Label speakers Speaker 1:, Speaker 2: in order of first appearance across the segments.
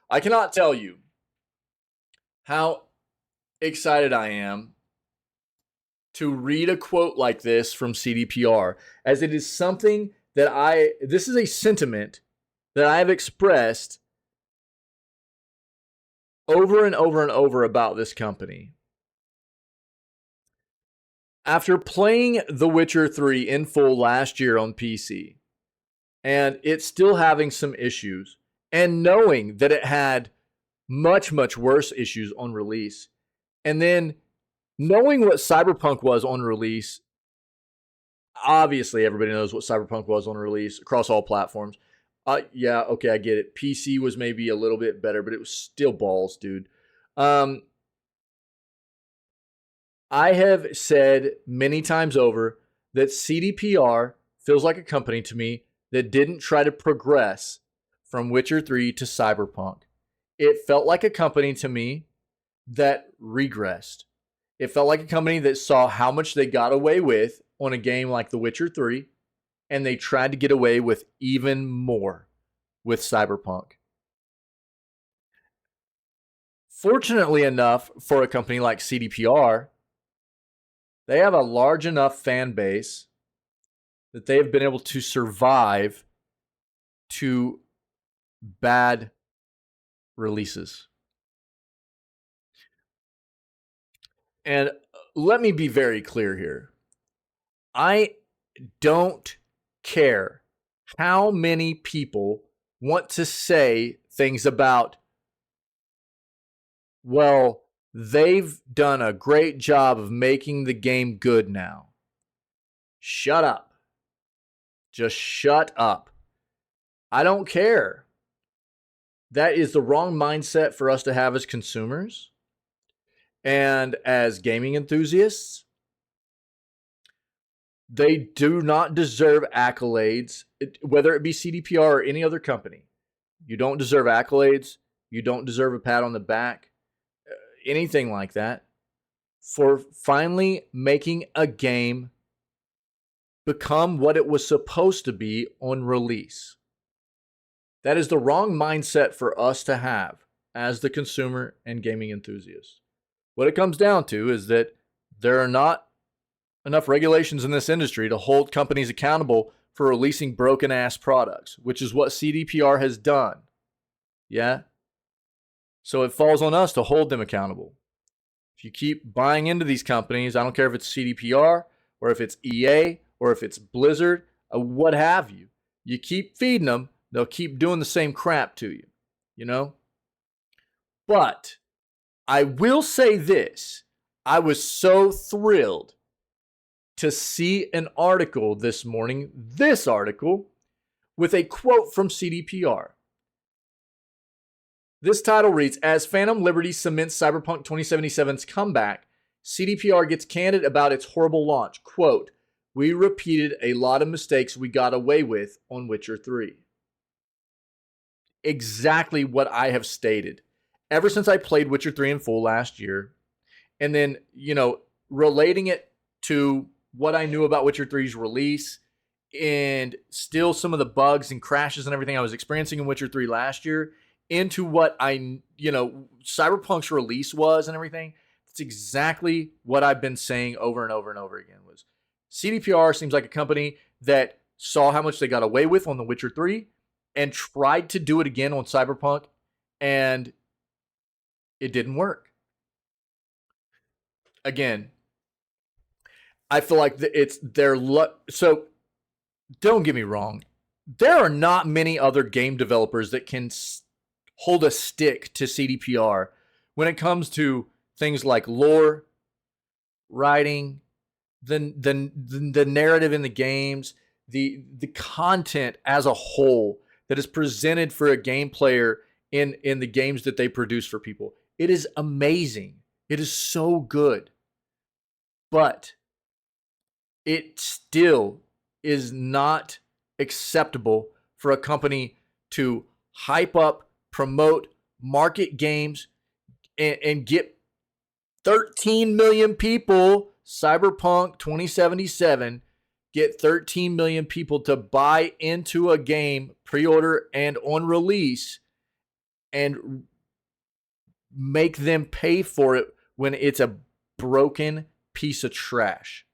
Speaker 1: I cannot tell you how excited I am to read a quote like this from CDPR, as it is something that this is a sentiment that I have expressed over and over and over about this company. After playing The Witcher 3 in full last year on PC, and it's still having some issues, and knowing that it had much, much worse issues on release, and then knowing what Cyberpunk was on release, obviously everybody knows what Cyberpunk was on release across all platforms. Yeah, okay, I get it. PC was maybe a little bit better, but it was still balls, dude. I have said many times over that CDPR feels like a company to me that didn't try to progress from Witcher 3 to Cyberpunk. It felt like a company to me that regressed. It felt like a company that saw how much they got away with on a game like The Witcher 3, and they tried to get away with even more with Cyberpunk. Fortunately enough for a company like CDPR, they have a large enough fan base that they have been able to survive to bad releases. And let me be very clear here. I don't care how many people want to say things about, well, they've done a great job of making the game good now. Shut up. Just shut up. I don't care. That is the wrong mindset for us to have as consumers and as gaming enthusiasts. They do not deserve accolades, whether it be CDPR or any other company. You don't deserve accolades. You don't deserve a pat on the back, anything like that, for finally making a game become what it was supposed to be on release. That is the wrong mindset for us to have as the consumer and gaming enthusiast. What it comes down to is that there are not enough regulations in this industry to hold companies accountable for releasing broken-ass products, which is what CDPR has done. Yeah? So it falls on us to hold them accountable. If you keep buying into these companies, I don't care if it's CDPR or if it's EA or if it's Blizzard, what have you. You keep feeding them, they'll keep doing the same crap to you, you know? But I will say this. I was so thrilled to see an article this morning, this article, with a quote from CDPR. This title reads, as Phantom Liberty cements Cyberpunk 2077's comeback, CDPR gets candid about its horrible launch. Quote, we repeated a lot of mistakes we got away with on Witcher 3. Exactly what I have stated. Ever since I played Witcher 3 in full last year, and then, relating it to what I knew about Witcher 3's release, and still some of the bugs and crashes and everything I was experiencing in Witcher 3 last year, into what Cyberpunk's release was and everything, that's exactly what I've been saying over and over and over again. Was CDPR seems like a company that saw how much they got away with on The Witcher 3 and tried to do it again on Cyberpunk, and it didn't work. Again, I feel like it's their luck. So don't get me wrong. There are not many other game developers that can hold a stick to CDPR when it comes to things like lore, writing, the narrative in the games, the content as a whole that is presented for a game player in the games that they produce for people. It is amazing. It is so good. But it still is not acceptable for a company to hype up, promote, market games, and get 13 million people, Cyberpunk 2077, get 13 million people to buy into a game, pre-order, and on release, and make them pay for it when it's a broken piece of trash.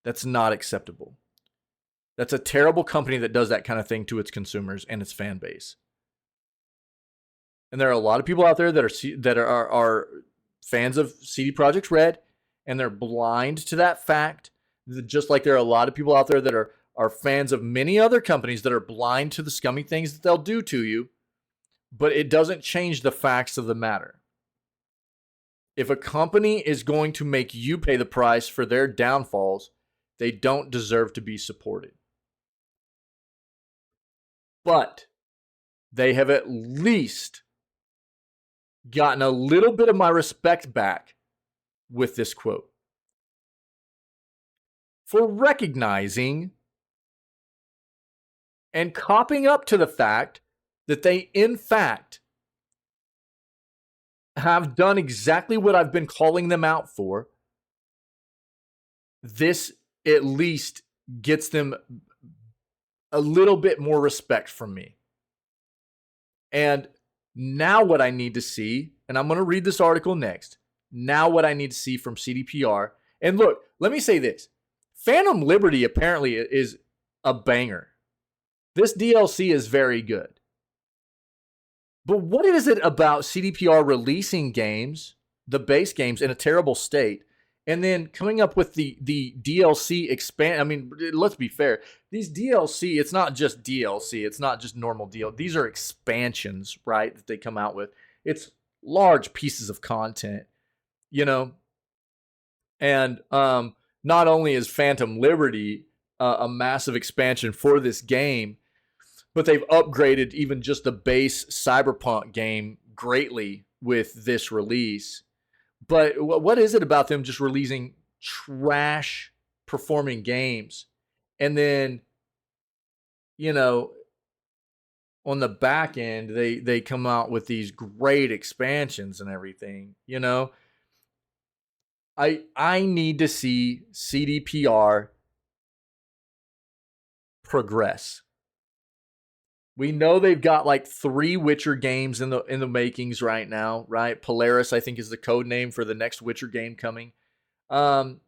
Speaker 1: That's not acceptable. That's a terrible company that does that kind of thing to its consumers and its fan base. And there are a lot of people out there that are fans of CD Projekt Red, and they're blind to that fact. Just like there are a lot of people out there that are fans of many other companies that are blind to the scummy things that they'll do to you. But it doesn't change the facts of the matter. If a company is going to make you pay the price for their downfalls, they don't deserve to be supported. But they have at least gotten a little bit of my respect back with this quote. For recognizing and copping up to the fact that they, in fact, have done exactly what I've been calling them out for. This at least gets them a little bit more respect from me. And now what I need to see, and I'm going to read this article next. Now what I need to see from CDPR. And look, let me say this. Phantom Liberty apparently is a banger. This DLC is very good. But what is it about CDPR releasing games, the base games, in a terrible state, and then coming up with the DLC expand? I mean, let's be fair. These DLC, it's not just DLC. It's not just normal DLC. These are expansions, right, that they come out with. It's large pieces of content, you know? And not only is Phantom Liberty a massive expansion for this game, but they've upgraded even just the base Cyberpunk game greatly with this release. But what is it about them just releasing trash performing games? And then, you know, on the back end, they come out with these great expansions and everything, you know? I need to see CDPR progress. We know they've got like 3 Witcher games in the makings right now, right? Polaris, I think, is the code name for the next Witcher game coming. I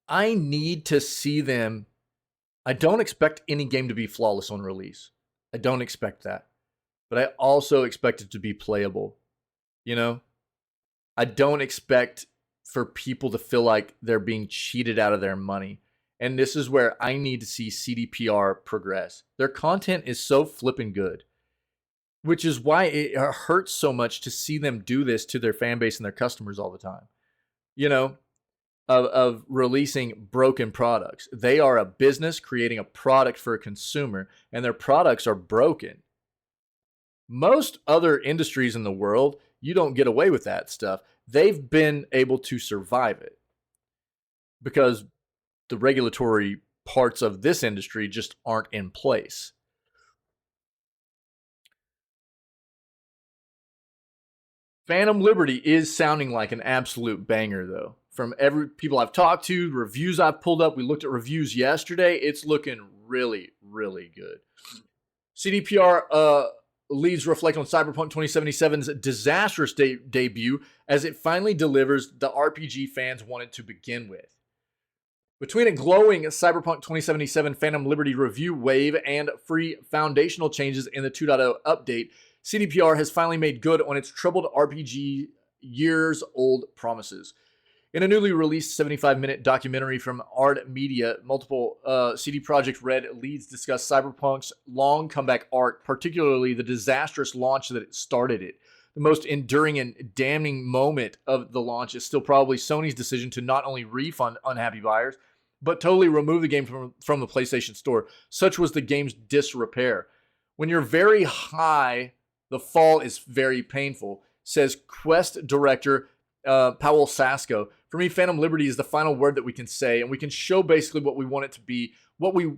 Speaker 1: need to see them. I don't expect any game to be flawless on release. I don't expect that. But I also expect it to be playable. You know? I don't expect for people to feel like they're being cheated out of their money. And this is where I need to see CDPR progress. Their content is so flippin' good, which is why it hurts so much to see them do this to their fan base and their customers all the time. You know, of releasing broken products. They are a business creating a product for a consumer, and their products are broken. Most other industries in the world, you don't get away with that stuff. They've been able to survive it because the regulatory parts of this industry just aren't in place. Phantom Liberty is sounding like an absolute banger, though. From every people I've talked to, reviews I've pulled up, we looked at reviews yesterday. It's looking really, really good. CDPR leads reflect on Cyberpunk 2077's disastrous debut as it finally delivers the RPG fans wanted to begin with. Between a glowing Cyberpunk 2077 Phantom Liberty review wave and free foundational changes in the 2.0 update, CDPR has finally made good on its troubled RPG years-old promises. In a newly released 75-minute documentary from Ard Media, multiple CD Projekt Red leads discuss Cyberpunk's long comeback arc, particularly the disastrous launch that it started it. The most enduring and damning moment of the launch is still probably Sony's decision to not only refund unhappy buyers, but totally remove the game from the PlayStation Store. Such was the game's disrepair. When you're very high, the fall is very painful, says Quest director Powell Sasko. For me, Phantom Liberty is the final word that we can say, and we can show basically what we want it to be, what we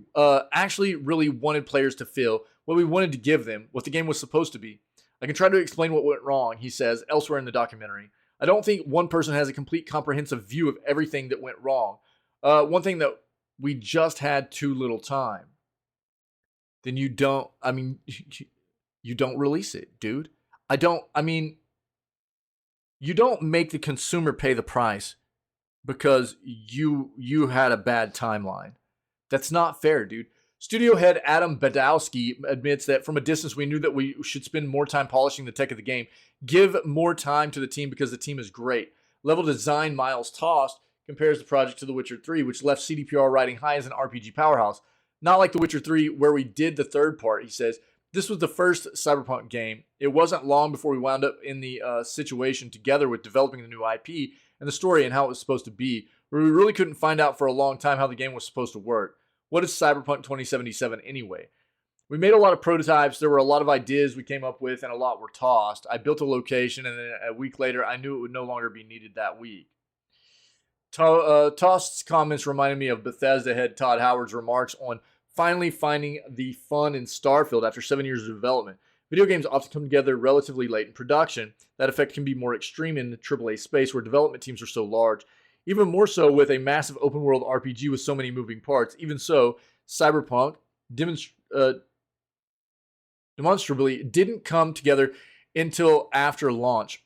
Speaker 1: actually really wanted players to feel, what we wanted to give them, what the game was supposed to be. I can try to explain what went wrong, he says, elsewhere in the documentary. I don't think one person has a complete comprehensive view of everything that went wrong. One thing that we just had too little time. Then you you don't release it, dude. I mean, you don't make the consumer pay the price because you had a bad timeline. That's not fair, dude. Studio head Adam Badowski admits that from a distance we knew that we should spend more time polishing the tech of the game. Give more time to the team because the team is great. Level design Miles Tost compares the project to The Witcher 3, which left CDPR riding high as an RPG powerhouse. Not like The Witcher 3, where we did the third part, he says. This was the first Cyberpunk game. It wasn't long before we wound up in the situation together with developing the new IP and the story and how it was supposed to be, where we really couldn't find out for a long time how the game was supposed to work. What is Cyberpunk 2077 anyway? We made a lot of prototypes. There were a lot of ideas we came up with, and a lot were tossed. I built a location, and then a week later, I knew it would no longer be needed that week. Tost's comments reminded me of Bethesda head Todd Howard's remarks on finally finding the fun in Starfield after 7 years of development. Video games often come together relatively late in production. That effect can be more extreme in the AAA space where development teams are so large. Even more so with a massive open-world RPG with so many moving parts. Even so, Cyberpunk demonstrably didn't come together until after launch.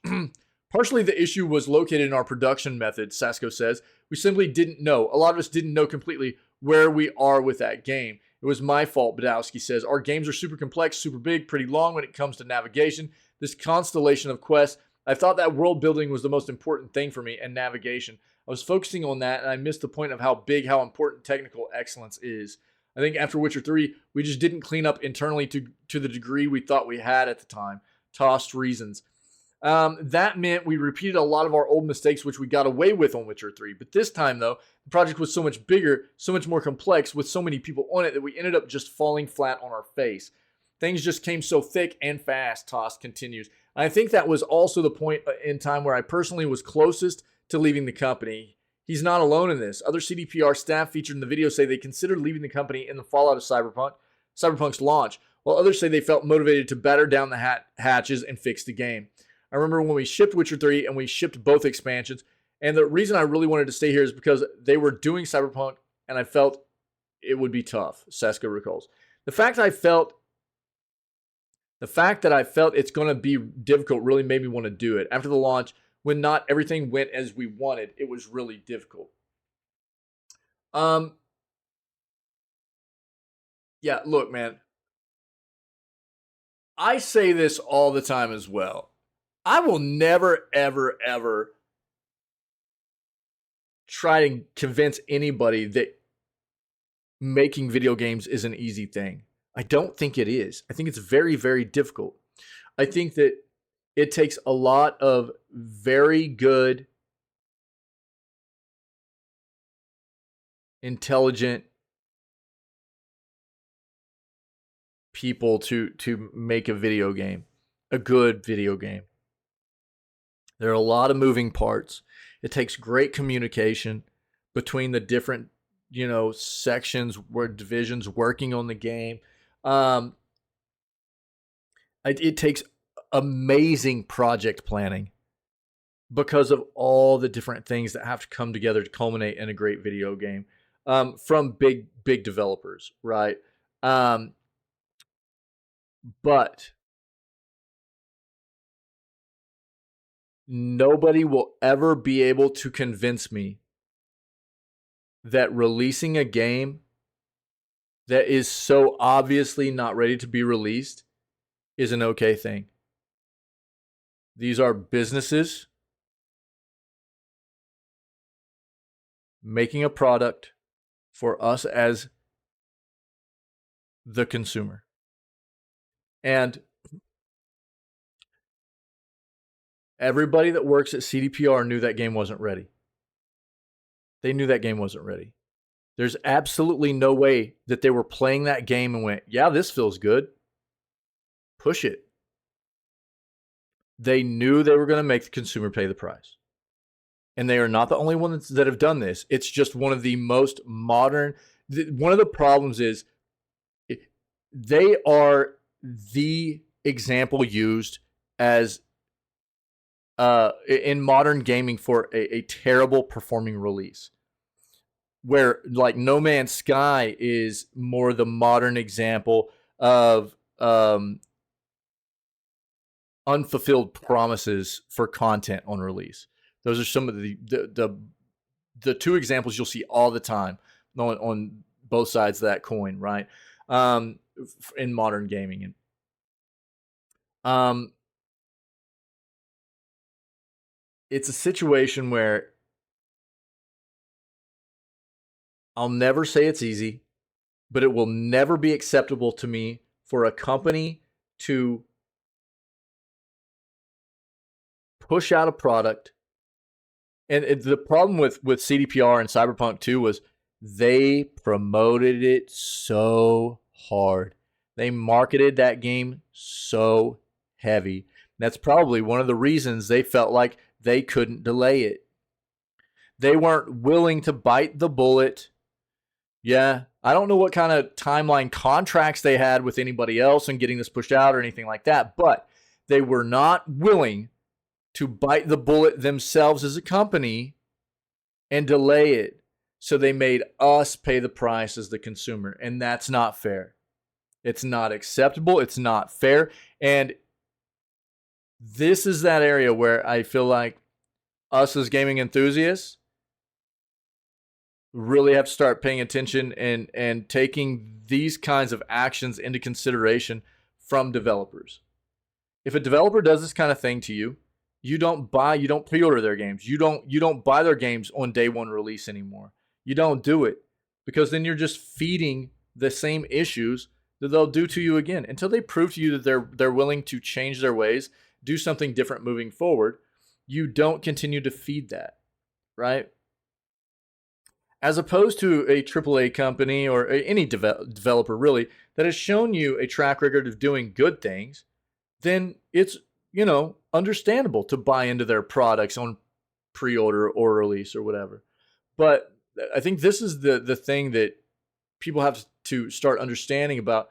Speaker 1: Partially the issue was located in our production method, Sasko says. We simply didn't know. A lot of us didn't know completely where we are with that game. It was my fault, Badowski says. Our games are super complex, super big, pretty long when it comes to navigation. This constellation of quests, I thought that world building was the most important thing for me, and navigation. I was focusing on that, and I missed the point of how important technical excellence is. I think after Witcher 3, we just didn't clean up internally to the degree we thought we had at the time. Tossed reasons. That meant we repeated a lot of our old mistakes, which we got away with on Witcher 3. But this time, though, the project was so much bigger, so much more complex, with so many people on it that we ended up just falling flat on our face. Things just came so thick and fast, Toss continues. I think that was also the point in time where I personally was closest to leaving the company. He's not alone in this. Other CDPR staff featured in the video say they considered leaving the company in the fallout of Cyberpunk's launch, while others say they felt motivated to batter down the hatches and fix the game. I remember when we shipped Witcher 3 and we shipped both expansions, and the reason I really wanted to stay here is because they were doing Cyberpunk and I felt it would be tough, Sasko recalls. The fact that I felt it's going to be difficult really made me want to do it. After the launch, when not everything went as we wanted, it was really difficult. Yeah, look, man. I say this all the time as well. I will never, ever, ever try to convince anybody that making video games is an easy thing. I don't think it is. I think it's very, very difficult. I think that it takes a lot of very good, intelligent people to make a video game, a good video game. There are a lot of moving parts. It takes great communication between the different, sections where divisions working on the game. It takes amazing project planning because of all the different things that have to come together to culminate in a great video game from big developers, right? But nobody will ever be able to convince me that releasing a game that is so obviously not ready to be released is an okay thing. These are businesses making a product for us as the consumer. And everybody that works at CDPR knew that game wasn't ready. They knew that game wasn't ready. There's absolutely no way that they were playing that game and went, yeah, this feels good. Push it. They knew they were going to make the consumer pay the price. And they are not the only ones that have done this. It's just one of the most modern. One of the problems is they are the example used as in modern gaming for a terrible performing release, where like No Man's Sky is more the modern example of unfulfilled promises for content on release. Those are some of the two examples you'll see all the time on both sides of that coin, right? In modern gaming. And it's a situation where I'll never say it's easy, but it will never be acceptable to me for a company to push out a product. And the problem with CDPR and Cyberpunk 2 was they promoted it so hard. They marketed that game so heavy. That's probably one of the reasons they felt like they couldn't delay it. They weren't willing to bite the bullet. Yeah, I don't know what kind of timeline contracts they had with anybody else and getting this pushed out or anything like that, but they were not willing to bite the bullet themselves as a company and delay it. So they made us pay the price as the consumer, and that's not fair. It's not acceptable. It's not fair. And this is that area where I feel like us as gaming enthusiasts really have to start paying attention and taking these kinds of actions into consideration from developers. If a developer does this kind of thing to you, you don't pre-order their games. You don't buy their games on day one release anymore. You don't do it, because then you're just feeding the same issues that they'll do to you again until they prove to you that they're willing to change their ways, do something different moving forward. You don't continue to feed that, right? As opposed to a AAA company or any developer really that has shown you a track record of doing good things, then it's, understandable to buy into their products on pre-order or release or whatever. But I think this is the thing that people have to start understanding about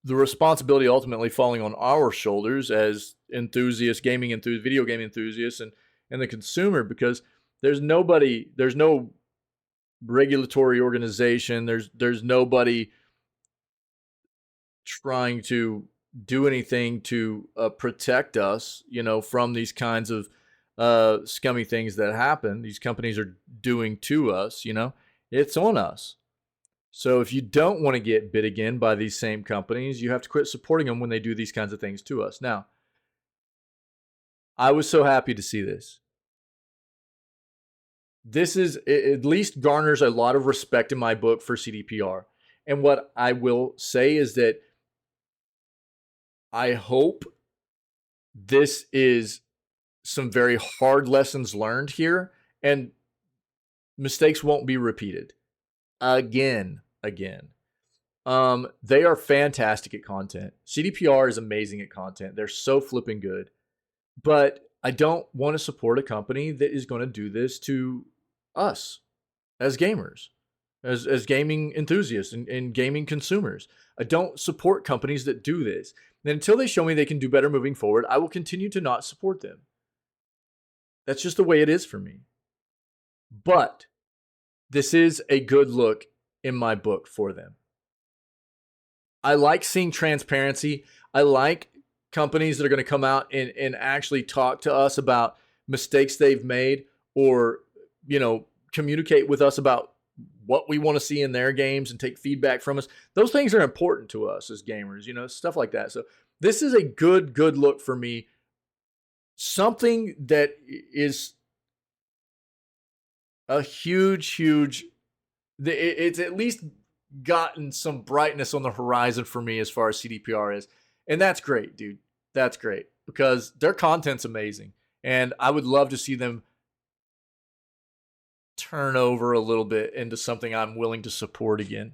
Speaker 1: the responsibility ultimately falling on our shoulders as enthusiasts, video game enthusiasts, and the consumer, because there's no regulatory organization, there's nobody trying to do anything to protect us, from these kinds of scummy things that happen. These companies are doing to us, it's on us. So if you don't want to get bit again by these same companies, you have to quit supporting them when they do these kinds of things to us. Now, I was so happy to see this. This is at least garners a lot of respect in my book for CDPR. And what I will say is that I hope this is some very hard lessons learned here, and mistakes won't be repeated again. They are fantastic at content. CDPR is amazing at content. They're so flipping good. But I don't want to support a company that is going to do this to us as gamers, as gaming enthusiasts and gaming consumers. I don't support companies that do this. And until they show me they can do better moving forward, I will continue to not support them. That's just the way it is for me. But this is a good look in my book for them. I like seeing transparency. I like companies that are going to come out and actually talk to us about mistakes they've made, or, communicate with us about what we want to see in their games and take feedback from us. Those things are important to us as gamers, stuff like that. So this is a good look for me. Something that is a huge, it's at least gotten some brightness on the horizon for me as far as CDPR is. And that's great, dude. That's great, because their content's amazing. And I would love to see them turn over a little bit into something I'm willing to support again.